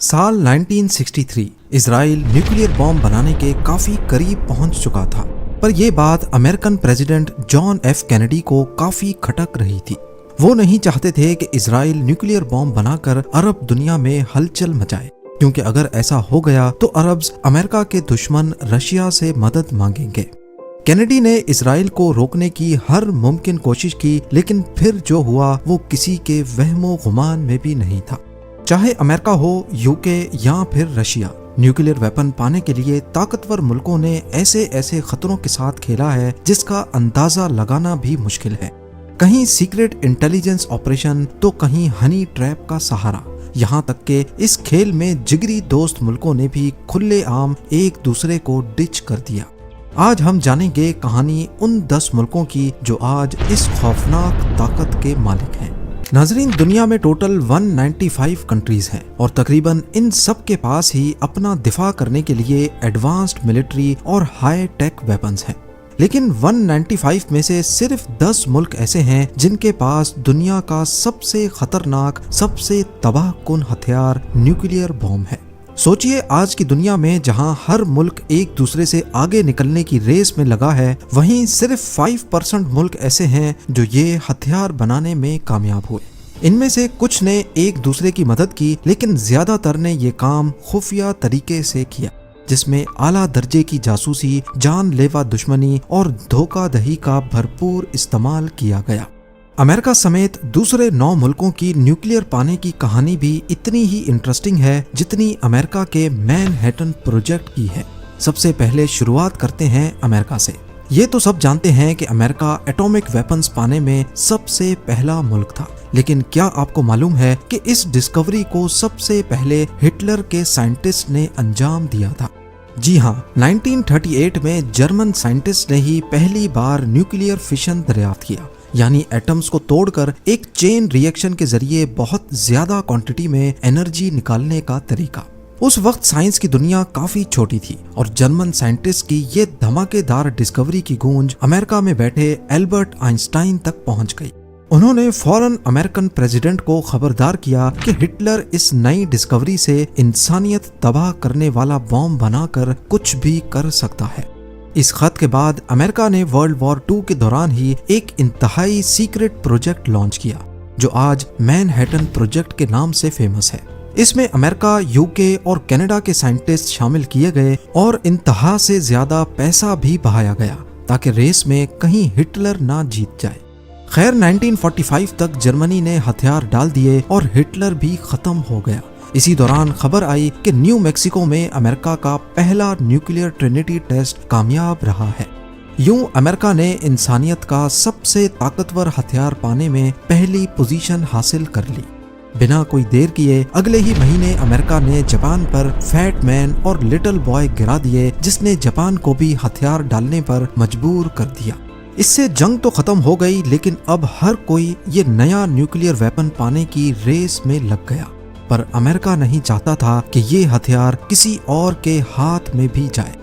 साल 1963 Israel nuclear bomb बनाने के काफी करीब पहुंच चुका था, पर यह बात American president John F Kennedy को काफी खटक रही थी। वो नहीं चाहते थे कि इसराइल न्यूक्लियर बॉम्ब बनाकर अरब दुनिया में हलचल मचाए, क्योंकि अगर ऐसा हो गया तो अरब्स अमेरिका के दुश्मन रशिया से मदद मांगेंगे। कैनेडी ने इसराइल को रोकने की हर मुमकिन कोशिश की, लेकिन फिर जो हुआ वो किसी के वहमो गुमान में भी नहीं था। चाहे अमेरिका हो, यूके या फिर रशिया, न्यूक्लियर वेपन पाने के लिए ताकतवर मुल्कों ने ऐसे ऐसे खतरों के साथ खेला है जिसका अंदाजा लगाना भी मुश्किल है। कहीं सीक्रेट इंटेलिजेंस ऑपरेशन तो कहीं हनी ट्रैप का सहारा। यहाँ तक के इस खेल में जिगरी दोस्त मुल्कों ने भी खुलेआम एक दूसरे को डिच कर दिया। आज हम जानेंगे कहानी उन 10 मुल्कों की जो आज इस खौफनाक ताकत के मालिक हैं। नाजरीन, दुनिया में टोटल 195 कंट्रीज हैं और तकरीबन इन सब के पास ही अपना दिफा करने के लिए एडवांस्ड मिलिट्री और हाई टेक वेपन्स हैं। लेकिन 195 में से सिर्फ 10 मुल्क ऐसे हैं जिनके पास दुनिया का सबसे खतरनाक, सबसे तबाहकुन हथियार न्यूक्लियर बॉम्ब है। सोचिए, आज की दुनिया में जहां हर मुल्क एक दूसरे से आगे निकलने की रेस में लगा है, वहीं सिर्फ 5% मुल्क ऐसे हैं जो ये हथियार बनाने में कामयाब हुए। इनमें से कुछ ने एक दूसरे की मदद की, लेकिन ज्यादातर ने ये काम खुफिया तरीके से किया, जिसमें आला दर्जे की जासूसी, जानलेवा दुश्मनी और धोखाधड़ी का भरपूर इस्तेमाल किया गया। अमेरिका समेत दूसरे 9 मुल्कों की न्यूक्लियर पाने की कहानी भी इतनी ही इंटरेस्टिंग है जितनी अमेरिका के मैनहट्टन प्रोजेक्ट की है। सबसे पहले शुरुआत करते हैं अमेरिका से। ये तो सब जानते हैं कि अमेरिका एटॉमिक वेपन्स पाने में सबसे पहला मुल्क था, लेकिन क्या आपको मालूम है कि इस डिस्कवरी को सबसे पहले हिटलर के साइंटिस्ट ने अंजाम दिया था? जी हाँ, 1938 में जर्मन साइंटिस्ट ने ही पहली बार न्यूक्लियर फिशन दरियाफ्त किया, यानी एटम्स को तोड़कर एक चेन रिएक्शन के जरिए बहुत ज्यादा क्वांटिटी में एनर्जी निकालने का तरीका। उस वक्त साइंस की दुनिया काफी छोटी थी और जर्मन साइंटिस्ट की ये धमाकेदार डिस्कवरी की गूंज अमेरिका में बैठे एल्बर्ट आइंस्टाइन तक पहुंच गई। उन्होंने फौरन अमेरिकन प्रेसिडेंट को खबरदार किया कि हिटलर इस नई डिस्कवरी से इंसानियत तबाह करने वाला बॉम्ब बनाकर कुछ भी कर सकता है। इस खत के बाद अमेरिका ने वर्ल्ड वॉर 2 के दौरान ही एक इंतहाई सीक्रेट प्रोजेक्ट लॉन्च किया, जो आज मैनहट्टन प्रोजेक्ट के नाम से फेमस है। इसमें अमेरिका, यूके और कनाडा के साइंटिस्ट शामिल किए गए और इंतहा से ज्यादा पैसा भी बहाया गया ताकि रेस में कहीं हिटलर ना जीत जाए। खैर, 1945 तक जर्मनी ने हथियार डाल दिए और हिटलर भी खत्म हो गया। इसी दौरान खबर आई कि न्यू मैक्सिको में अमेरिका का पहला न्यूक्लियर ट्रिनिटी टेस्ट कामयाब रहा है। यूं अमेरिका ने इंसानियत का सबसे ताकतवर हथियार पाने में पहली पोजीशन हासिल कर ली। बिना कोई देर किए अगले ही महीने अमेरिका ने जापान पर फैट मैन और लिटिल बॉय गिरा दिए, जिसने जापान को भी हथियार डालने पर मजबूर कर दिया। इससे जंग तो खत्म हो गई, लेकिन अब हर कोई ये नया न्यूक्लियर वेपन पाने की रेस में लग गया। पर अमेरिका नहीं चाहता था कि ये हथियार किसी और के हाथ में भी जाए।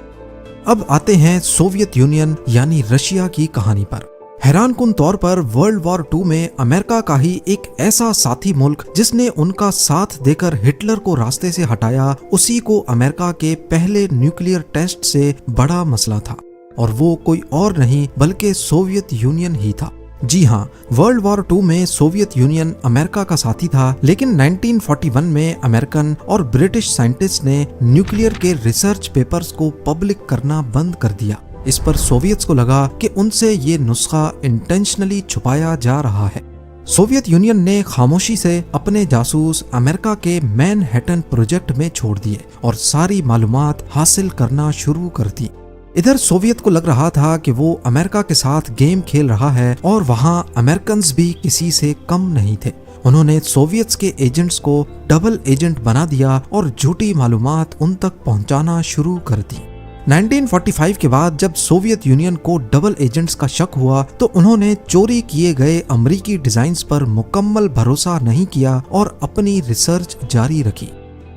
अब आते हैं सोवियत यूनियन यानी रशिया की कहानी पर। हैरानकुन तौर पर वर्ल्ड वॉर 2 में अमेरिका का ही एक ऐसा साथी मुल्क जिसने उनका साथ देकर हिटलर को रास्ते से हटाया, उसी को अमेरिका के पहले न्यूक्लियर टेस्ट से बड़ा मसला था, और वो कोई और नहीं बल्कि सोवियत यूनियन ही था। जी हाँ, वर्ल्ड वॉर 2 में सोवियत यूनियन अमेरिका का साथी था, लेकिन 1941 में अमेरिकन और ब्रिटिश साइंटिस्ट ने न्यूक्लियर के रिसर्च पेपर्स को पब्लिक करना बंद कर दिया। इस पर सोवियत्स को लगा कि उनसे ये नुस्खा इंटेंशनली छुपाया जा रहा है। सोवियत यूनियन ने खामोशी से अपने जासूस अमेरिका के मैनहट्टन प्रोजेक्ट में छोड़ दिए और सारी मालूमात हासिल करना शुरू कर दी। इधर सोवियत को लग रहा था कि वो अमेरिका के साथ गेम खेल रहा है और वहाँ अमेरिकन्स भी किसी से कम नहीं थे। उन्होंने सोवियत्स के एजेंट्स को डबल एजेंट बना दिया और झूठी मालूमात उन तक पहुँचाना शुरू कर दी। 1945 के बाद जब सोवियत यूनियन को डबल एजेंट्स का शक हुआ तो उन्होंने चोरी किए गए अमेरिकी डिजाइन्स पर मुकम्मल भरोसा नहीं किया और अपनी रिसर्च जारी रखी।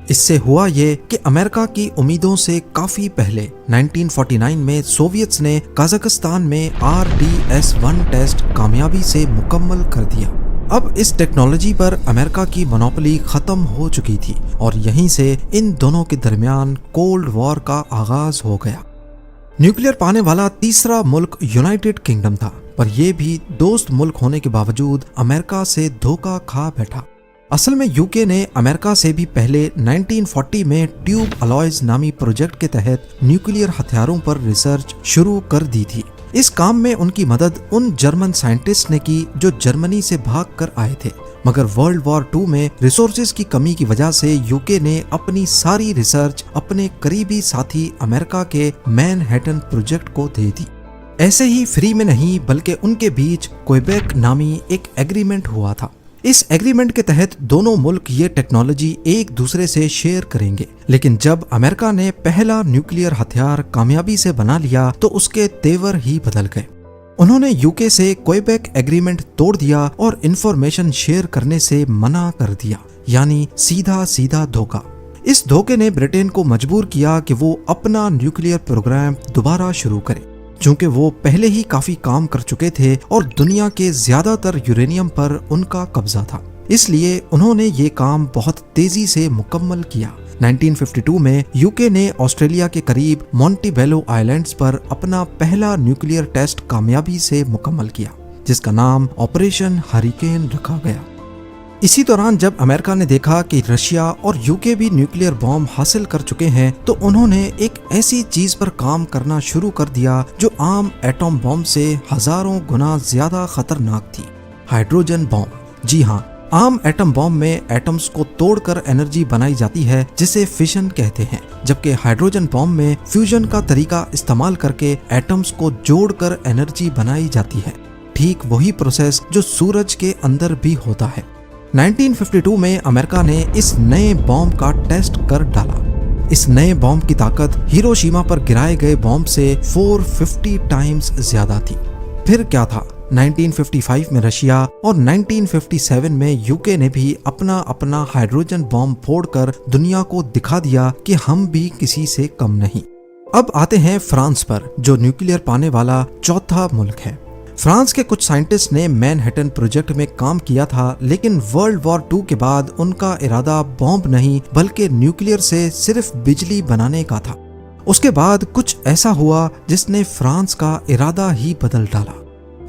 इससे हुआ ये कि अमेरिका की उम्मीदों से काफी पहले 1949 में सोवियत्स ने कजाकिस्तान में RDS-1 टेस्ट कामयाबी से मुकम्मल कर दिया। اب اس ٹیکنالوجی پر امریکہ کی مونوپولی ختم ہو چکی تھی اور یہیں سے ان دونوں کے درمیان کولڈ وار کا آغاز ہو گیا۔ نیوکلیر پانے والا تیسرا ملک یونائٹڈ کنگڈم تھا، پر یہ بھی دوست ملک ہونے کے باوجود امریکہ سے دھوکہ کھا بیٹھا۔ اصل میں یو کے نے امریکہ سے بھی پہلے 1940 میں ٹیوب الوائز نامی پروجیکٹ کے تحت نیوکلیر ہتھیاروں پر ریسرچ شروع کر دی تھی۔ اس کام میں ان کی مدد ان جرمن سائنٹسٹ نے کی جو جرمنی سے بھاگ کر آئے تھے، مگر ورلڈ وار 2 میں ریسورسز کی کمی کی وجہ سے یو کے نے اپنی ساری ریسرچ اپنے قریبی ساتھی امریکہ کے مین ہیٹن پروجیکٹ کو دے دی۔ ایسے ہی فری میں نہیں بلکہ ان کے بیچ کوئیبیک نامی ایک ایگریمنٹ ہوا تھا۔ اس ایگریمنٹ کے تحت دونوں ملک یہ ٹیکنالوجی ایک دوسرے سے شیئر کریں گے، لیکن جب امریکہ نے پہلا نیوکلیر ہتھیار کامیابی سے بنا لیا تو اس کے تیور ہی بدل گئے۔ انہوں نے یو کے سے کوئیبیک ایگریمنٹ توڑ دیا اور انفارمیشن شیئر کرنے سے منع کر دیا، یعنی سیدھا دھوکہ۔ اس دھوکے نے برٹین کو مجبور کیا کہ وہ اپنا نیوکلیر پروگرام دوبارہ شروع کرے، چونکہ وہ پہلے ہی کافی کام کر چکے تھے اور دنیا کے زیادہ تر یورینیم پر ان کا قبضہ تھا۔ اس لیے انہوں نے یہ کام بہت تیزی سے مکمل کیا۔ 1952 میں یو کے نے آسٹریلیا کے قریب مونٹی بیلو آئیلینڈز پر اپنا پہلا نیوکلیر ٹیسٹ کامیابی سے مکمل کیا، جس کا نام آپریشن ہریکین رکھا گیا۔ اسی دوران جب امریکہ نے دیکھا کہ رشیا اور یو کے بھی نیوکلیر بم حاصل کر چکے ہیں تو انہوں نے ایک ایسی چیز پر کام کرنا شروع کر دیا جو عام ایٹم بم سے ہزاروں گنا زیادہ خطرناک تھی، ہائیڈروجن بم۔ جی ہاں، عام ایٹم بم میں ایٹمز کو توڑ کر انرجی بنائی جاتی ہے جسے فیشن کہتے ہیں، جبکہ ہائیڈروجن بم میں فیوژن کا طریقہ استعمال کر کے ایٹمز کو جوڑ کر انرجی بنائی جاتی ہے، ٹھیک وہی پروسیس جو سورج کے اندر بھی ہوتا ہے۔ 1952 میں امریکہ نے اس نئے بم کا ٹیسٹ کر ڈالا۔ اس نئے بم کی طاقت ہیروشیما پر گرائے گئے بم سے 450 ٹائمز زیادہ تھی۔ پھر کیا تھا، 1955 میں رشیا اور 1957 میں یو کے نے بھی اپنا ہائیڈروجن بم پھوڑ کر دنیا کو دکھا دیا کہ ہم بھی کسی سے کم نہیں۔ اب آتے ہیں فرانس پر، جو نیوکلیر پانے والا چوتھا ملک ہے۔ فرانس کے کچھ سائنٹسٹ نے مین ہیٹن پروجیکٹ میں کام کیا تھا، لیکن ورلڈ وار 2 کے بعد ان کا ارادہ بم نہیں بلکہ نیوکلیر سے صرف بجلی بنانے کا تھا۔ اس کے بعد کچھ ایسا ہوا جس نے فرانس کا ارادہ ہی بدل ڈالا۔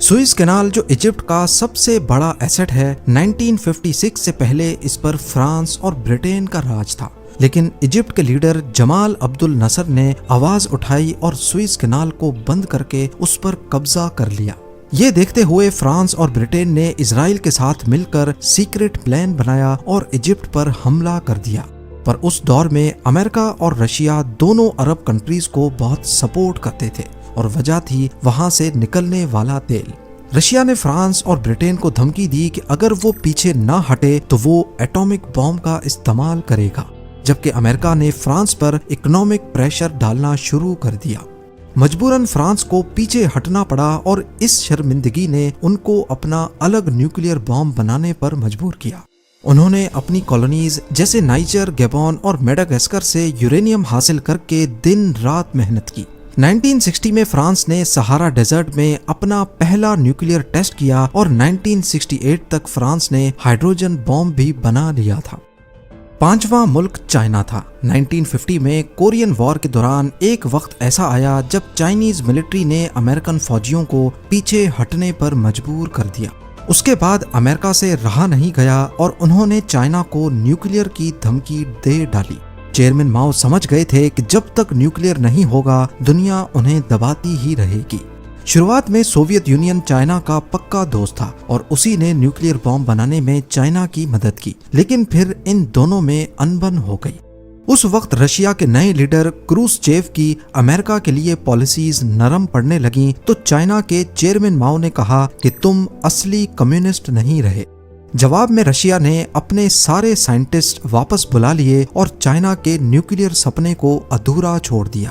سوئز کینال جو ایجپٹ کا سب سے بڑا ایسٹ ہے، 1956 سے پہلے اس پر فرانس اور برٹین کا راج تھا، لیکن ایجپٹ کے لیڈر جمال عبد الناصر نے آواز اٹھائی اور سوئز کینال کو بند کر کے اس پر قبضہ کر لیا۔ یہ دیکھتے ہوئے فرانس اور برٹین نے اسرائیل کے ساتھ مل کر سیکرٹ پلان بنایا اور ایجپٹ پر حملہ کر دیا، پر اس دور میں امریکہ اور رشیا دونوں عرب کنٹریز کو بہت سپورٹ کرتے تھے اور وجہ تھی وہاں سے نکلنے والا تیل۔ رشیا نے فرانس اور برٹین کو دھمکی دی کہ اگر وہ پیچھے نہ ہٹے تو وہ ایٹامک بم کا استعمال کرے گا، جبکہ امریکہ نے فرانس پر اکنامک پریشر ڈالنا شروع کر دیا۔ مجبوراً فرانس کو پیچھے ہٹنا پڑا اور اس شرمندگی نے ان کو اپنا الگ نیوکلیر بم بنانے پر مجبور کیا۔ انہوں نے اپنی کالونیز جیسے نائجر، گیبون اور میڈاگاسکر سے یورینیم حاصل کر کے دن رات محنت کی۔ 1960 میں فرانس نے سہارا ڈیزرٹ میں اپنا پہلا نیوکلیر ٹیسٹ کیا اور 1968 تک فرانس نے ہائیڈروجن بم بھی بنا لیا تھا۔ پانچواں ملک چائنا تھا۔ 1950 میں کورین وار کے دوران ایک وقت ایسا آیا جب چائنیز ملٹری نے امریکن فوجیوں کو پیچھے ہٹنے پر مجبور کر دیا۔ اس کے بعد امریکہ سے رہا نہیں گیا اور انہوں نے چائنا کو نیوکلیر کی دھمکی دے ڈالی۔ چیئرمین ماؤ سمجھ گئے تھے کہ جب تک نیوکلیر نہیں ہوگا دنیا انہیں دباتی ہی رہے گی۔ شروعات میں سوویت یونین چائنا کا پکا دوست تھا اور اسی نے نیوکلیر بم بنانے میں چائنا کی مدد کی، لیکن پھر ان دونوں میں انبن ہو گئی۔ اس وقت رشیا کے نئے لیڈر کروسچیو کی امریکہ کے لیے پالیسیز نرم پڑنے لگیں تو چائنا کے چیئرمین ماؤ نے کہا کہ تم اصلی کمیونسٹ نہیں رہے۔ جواب میں رشیا نے اپنے سارے سائنٹسٹ واپس بلا لیے اور چائنا کے نیوکلیر سپنے کو ادھورا چھوڑ دیا،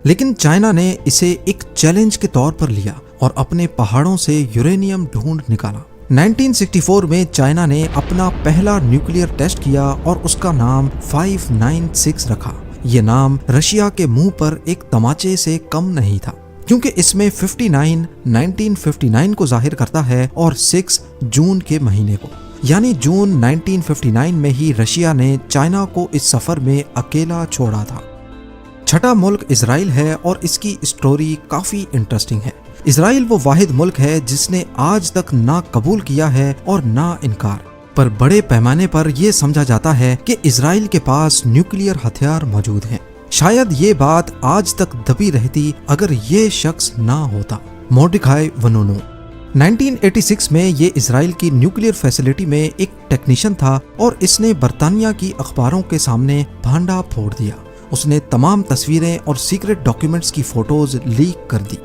لیکن چائنا نے اسے ایک چیلنج کے طور پر لیا اور اپنے پہاڑوں سے یورینیم ڈھونڈ نکالا۔ 1964 میں چائنا نے اپنا پہلا نیوکلیر ٹیسٹ کیا اور اس کا نام 596 رکھا۔ یہ نام رشیا کے منہ پر ایک تماچے سے کم نہیں تھا، क्योंकि इसमें 59 1959 को जाहिर करता है और 6 जून के महीने को, यानी जून 1959 में ही रशिया ने चाइना को इस सफर में अकेला छोड़ा था। छठा मुल्क इजराइल है और इसकी स्टोरी काफी इंटरेस्टिंग है। इजराइल वो वाहिद मुल्क है जिसने आज तक ना कबूल किया है और ना इनकार, पर बड़े पैमाने पर यह समझा जाता है कि इजराइल के पास न्यूक्लियर हथियार मौजूद हैं। शायद ये बात आज तक दबी रहती अगर ये शख्स ना होता, मोर्डकाई वनूनू। 1986 में ये इजराइल की न्यूक्लियर फैसिलिटी में एक टेक्नीशियन था और इसने बरतानिया की अखबारों के सामने भांडा फोड़ दिया। उसने तमाम तस्वीरें और सीक्रेट डॉक्यूमेंट्स की फोटोज लीक कर दी।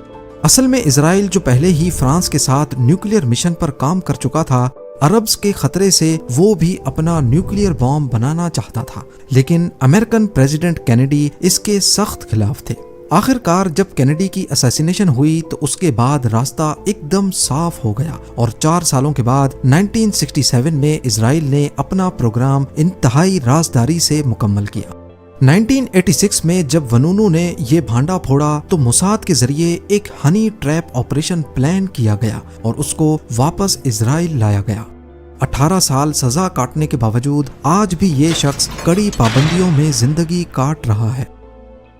असल में इजराइल जो पहले ही फ्रांस के साथ न्यूक्लियर मिशन पर काम कर चुका था, अरब्स के खतरे से वो भी अपना न्यूक्लियर बॉम्ब बनाना चाहता था, लेकिन अमेरिकन प्रेसिडेंट केनेडी इसके सख्त खिलाफ थे। आखिरकार जब केनेडी की असैसिनेशन हुई तो उसके बाद रास्ता एकदम साफ हो गया और 4 सालों के बाद 1967 में इजराइल ने अपना प्रोग्राम इंतहाई राजदारी से मुकम्मल किया। 1986 में जब वनूनू ने ये भांडा फोड़ा तो मोसाद के जरिए एक हनी ट्रैप ऑपरेशन प्लान किया गया और उसको वापस इजराइल लाया गया। 18 साल सजा काटने के बावजूद आज भी ये शख्स कड़ी पाबंदियों में जिंदगी काट रहा है।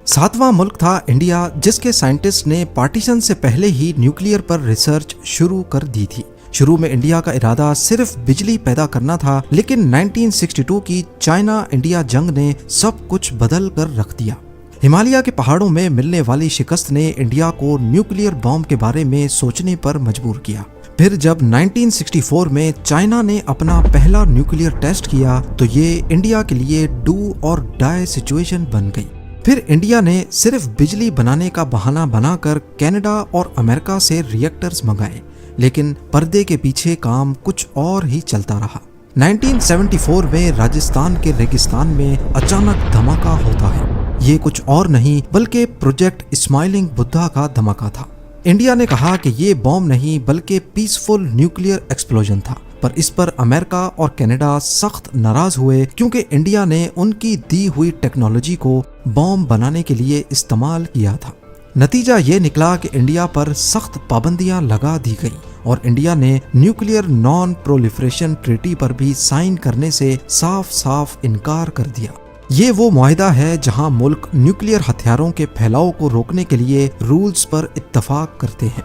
7वां मुल्क था इंडिया, जिसके साइंटिस्ट ने पार्टीशन से पहले ही न्यूक्लियर पर रिसर्च शुरू कर दी थी। शुरू में इंडिया का इरादा सिर्फ बिजली पैदा करना था, लेकिन 1962 की चाइना इंडिया जंग ने सब कुछ बदल कर रख दिया। हिमालय के पहाड़ों में मिलने वाली शिकस्त ने इंडिया को न्यूक्लियर बॉम्ब के बारे में सोचने पर मजबूर किया। फिर जब 1964 में चाइना ने अपना पहला न्यूक्लियर टेस्ट किया तो ये इंडिया के लिए डू और डाई सिचुएशन बन गई। फिर इंडिया ने सिर्फ बिजली बनाने का बहाना बनाकर कनाडा और अमेरिका से रिएक्टर्स मंगाए, लेकिन पर्दे के पीछे काम कुछ और ही चलता रहा। 1974 में राजस्थान के रेगिस्तान में अचानक धमाका होता है। ये कुछ और नहीं बल्कि प्रोजेक्ट स्माइलिंग बुद्धा का धमाका था। इंडिया ने कहा कि ये बॉम्ब नहीं बल्कि पीसफुल न्यूक्लियर एक्सप्लोजन था, पर इस पर अमेरिका और कनाडा सख्त नाराज हुए क्योंकि इंडिया ने उनकी दी हुई टेक्नोलॉजी को बॉम्ब बनाने के लिए इस्तेमाल किया था। नतीजा ये निकला कि इंडिया पर सख्त पाबंदियां लगा दी गई और इंडिया ने न्यूक्लियर नॉन प्रोलिफरेशन ट्रीटी पर भी साइन करने से साफ साफ इनकार कर दिया। ये वो मुआहिदा है जहां मुल्क न्यूक्लियर हथियारों के फैलाव को रोकने के लिए रूल्स पर इत्तफाक करते हैं।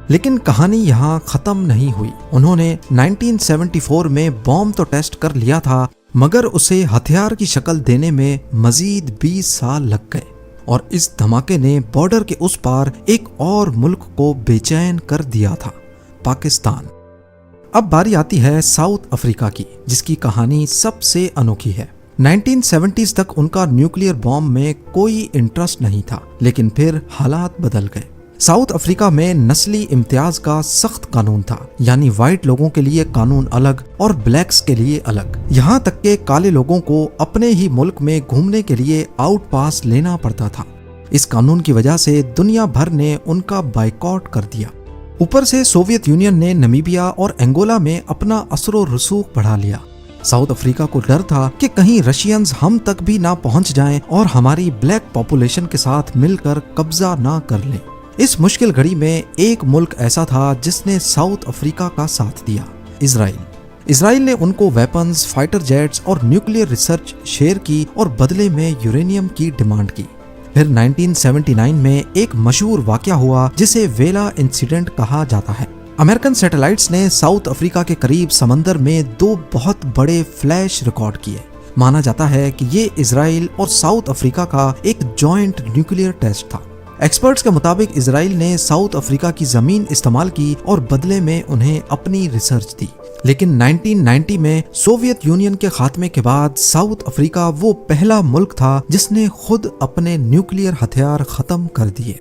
लेकिन कहानी यहाँ खत्म नहीं हुई। उन्होंने 1974 में बॉम्ब तो टेस्ट कर लिया था, मगर उसे हथियार की शक्ल देने में मजीद 20 साल लग गए और इस धमाके ने बॉर्डर के उस पार एक और मुल्क को बेचैन कर दिया था, पाकिस्तान। अब बारी आती है साउथ अफ्रीका की, जिसकी कहानी सबसे अनोखी है। 1970s तक उनका न्यूक्लियर बॉम्ब में कोई इंटरेस्ट नहीं था, लेकिन फिर हालात बदल गए। साउथ अफ्रीका में नस्ली इम्तियाज का सख्त कानून था, यानी व्हाइट लोगों के लिए कानून अलग और ब्लैक्स के लिए अलग। यहाँ तक के काले लोगों को अपने ही मुल्क में घूमने के लिए आउट पास लेना पड़ता था। इस कानून की वजह से दुनिया भर ने उनका बाइकआउट कर दिया। ऊपर से सोवियत यूनियन ने नमीबिया और एंगोला में अपना असरो रसूख बढ़ा लिया। साउथ अफ्रीका को डर था कि कहीं रशियंस हम तक भी ना पहुंच जाएं और हमारी ब्लैक पॉपुलेशन के साथ मिलकर कब्जा ना कर लें। इस मुश्किल घड़ी में एक मुल्क ऐसा था जिसने साउथ अफ्रीका का साथ दिया, इजराइल। इजराइल ने उनको वेपन्स, फाइटर जेट्स और न्यूक्लियर रिसर्च शेयर की और बदले में यूरेनियम की डिमांड की। फिर 1979 में एक मशहूर वाकया हुआ जिसे वेला इंसिडेंट कहा जाता है। अमेरिकन सैटेलाइट्स ने साउथ अफ्रीका के करीब समंदर में 2 बहुत बड़े फ्लैश रिकॉर्ड किए। माना जाता है कि ये इजराइल और साउथ अफ्रीका का एक जॉइंट न्यूक्लियर टेस्ट था। एक्सपर्ट्स के मुताबिक इजराइल ने साउथ अफ्रीका की जमीन इस्तेमाल की और बदले में उन्हें अपनी रिसर्च दी। लेकिन 1990 में सोवियत यूनियन के खात्मे के बाद साउथ अफ्रीका वो पहला मुल्क था जिसने खुद अपने न्यूक्लियर हथियार खत्म कर दिए।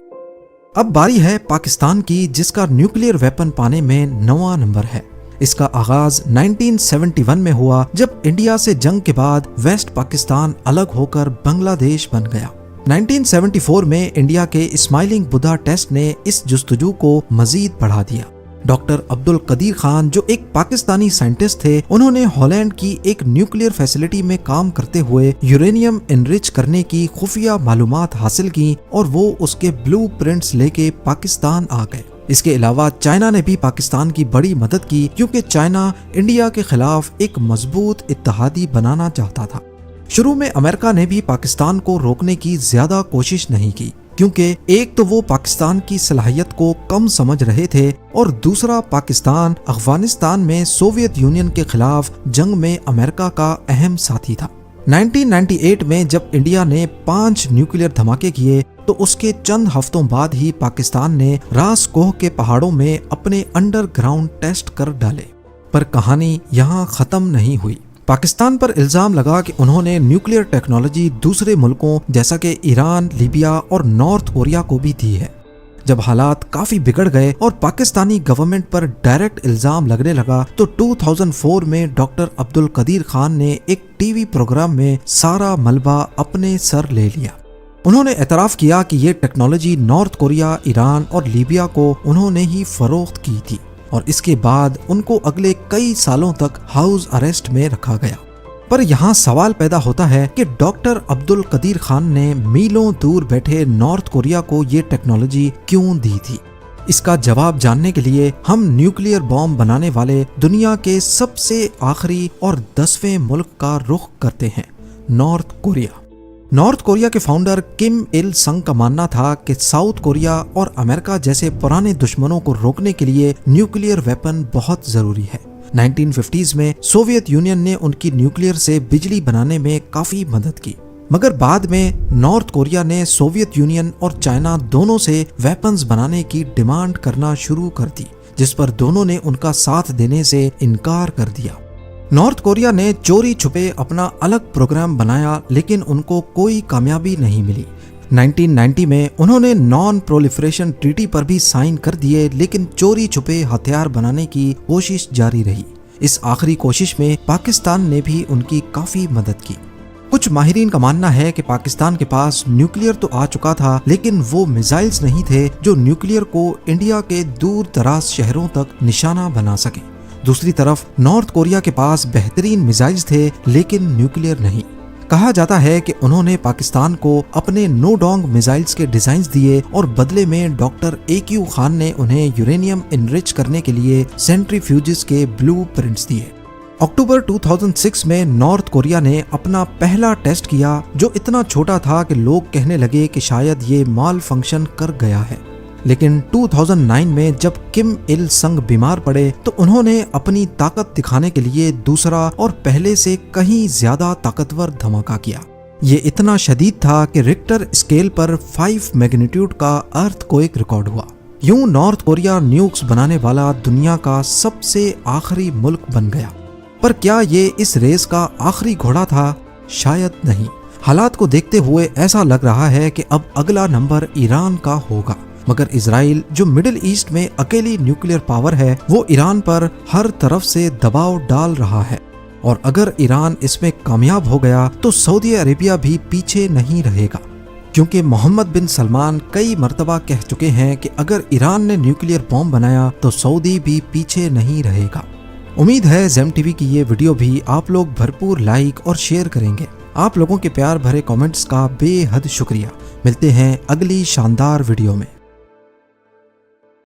अब बारी है पाकिस्तान की, जिसका न्यूक्लियर वेपन पाने में 9वां नंबर है। इसका आगाज 1971 में हुआ जब इंडिया से जंग के बाद वेस्ट पाकिस्तान अलग होकर बांग्लादेश बन गया। 1974 में इंडिया के स्माइलिंग बुद्धा टेस्ट ने इस जुस्तजू को मजीद बढ़ा दिया। डॉक्टर अब्दुल कदीर खान जो एक पाकिस्तानी साइंटिस्ट थे, उन्होंने हॉलैंड की एक न्यूक्लियर फैसिलिटी में काम करते हुए यूरेनियम एनरिच करने की खुफिया मालूमात हासिल की और वो उसके ब्लूप्रिंट्स लेके पाकिस्तान आ गए। इसके अलावा चाइना ने भी पाकिस्तान की बड़ी मदद की, क्योंकि चाइना इंडिया के खिलाफ एक मजबूत इत्तेहादी बनाना चाहता था। शुरू में अमेरिका ने भी पाकिस्तान को रोकने की ज्यादा कोशिश नहीं की, क्योंकि एक तो वो पाकिस्तान की सलाहियत को कम समझ रहे थे और दूसरा पाकिस्तान अफगानिस्तान में सोवियत यूनियन के खिलाफ जंग में अमेरिका का अहम साथी था। 1998 में जब इंडिया ने 5 न्यूक्लियर धमाके किए तो उसके चंद हफ्तों बाद ही पाकिस्तान ने रास कोह के पहाड़ों में अपने अंडरग्राउंड टेस्ट कर डाले। पर कहानी यहाँ खत्म नहीं हुई। पाकिस्तान पर इल्जाम लगा कि उन्होंने न्यूक्लियर टेक्नोलॉजी दूसरे मुल्कों जैसा कि ईरान, लीबिया और नॉर्थ कोरिया को भी दी है। जब हालात काफी बिगड़ गए और पाकिस्तानी गवर्नमेंट पर डायरेक्ट इल्जाम लगने लगा तो 2004 में डॉक्टर अब्दुल कदीर खान ने एक टीवी प्रोग्राम में सारा मलबा अपने सर ले लिया। उन्होंने एतराफ किया कि ये टेक्नोलॉजी नॉर्थ कोरिया, ईरान और लीबिया को उन्होंने ही फरोख्त की थी और इसके बाद उनको अगले कई सालों तक हाउस अरेस्ट में रखा गया। पर यहाँ सवाल पैदा होता है कि डॉक्टर अब्दुल कदीर खान ने मीलों दूर बैठे नॉर्थ कोरिया को ये टेक्नोलॉजी क्यों दी थी। इसका जवाब जानने के लिए हम न्यूक्लियर बॉम्ब बनाने वाले दुनिया के सबसे आखिरी और 10वें मुल्क का रुख करते हैं, नॉर्थ कोरिया। नॉर्थ कोरिया के फाउंडर किम इल संग का मानना था कि साउथ कोरिया और अमेरिका जैसे पुराने दुश्मनों को रोकने के लिए न्यूक्लियर वेपन बहुत जरूरी है। 1950s में सोवियत यूनियन ने उनकी न्यूक्लियर से बिजली बनाने में काफी मदद की, मगर बाद में नॉर्थ कोरिया ने सोवियत यूनियन और चाइना दोनों से वेपन्स बनाने की डिमांड करना शुरू कर दी, जिस पर दोनों ने उनका साथ देने से इनकार कर दिया। नॉर्थ कोरिया ने चोरी छुपे अपना अलग प्रोग्राम बनाया, लेकिन उनको कोई कामयाबी नहीं मिली। 1990 में उन्होंने नॉन प्रोलिफरेशन ट्रीटी पर भी साइन कर दिए, लेकिन चोरी छुपे हथियार बनाने की कोशिश जारी रही। इस आखिरी कोशिश में पाकिस्तान ने भी उनकी काफी मदद की। कुछ माहिरीन का मानना है कि पाकिस्तान के पास न्यूक्लियर तो आ चुका था, लेकिन वो मिसाइल्स नहीं थे जो न्यूक्लियर को इंडिया के दूर दराज शहरों तक निशाना बना सके। दूसरी तरफ नॉर्थ कोरिया के पास बेहतरीन मिसाइल्स थे, लेकिन न्यूक्लियर नहीं। कहा जाता है कि उन्होंने पाकिस्तान को अपने नोडोंग मिसाइल्स के डिजाइन दिए और बदले में डॉक्टर AQ खान ने उन्हें यूरेनियम एनरिच करने के लिए सेंट्रीफ्यूजेस के ब्लूप्रिंट्स दिए। अक्टूबर 2006 में नॉर्थ कोरिया ने अपना पहला टेस्ट किया, जो इतना छोटा था कि लोग कहने लगे कि शायद ये माल फंक्शन कर गया है। लेकिन 2009 में जब किम इल संग बीमार पड़े तो उन्होंने अपनी ताकत दिखाने के लिए दूसरा और पहले से कहीं ज्यादा ताकतवर धमाका किया। ये इतना शदीद था कि रिक्टर स्केल पर 5 मैग्नीट्यूड का अर्थक्वेक रिकॉर्ड हुआ। यूं नॉर्थ कोरिया न्यूक्स बनाने वाला दुनिया का सबसे आखिरी मुल्क बन गया। पर क्या ये इस रेस का आखिरी घोड़ा था? शायद नहीं। हालात को देखते हुए ऐसा लग रहा है कि अब अगला नंबर ईरान का होगा, मगर इजराइल जो मिडिल ईस्ट में अकेली न्यूक्लियर पावर है, वो ईरान पर हर तरफ से दबाव डाल रहा है और अगर ईरान इसमें कामयाब हो गया तो सऊदी अरेबिया भी पीछे नहीं रहेगा, क्योंकि मोहम्मद बिन सलमान कई मर्तबा कह चुके हैं कि अगर ईरान ने न्यूक्लियर बॉम्ब बनाया तो सऊदी भी पीछे नहीं रहेगा। उम्मीद है ज़ेम टीवी की ये वीडियो भी आप लोग भरपूर लाइक और शेयर करेंगे। आप लोगों के प्यार भरे कमेंट्स का बेहद शुक्रिया। मिलते हैं अगली शानदार वीडियो में।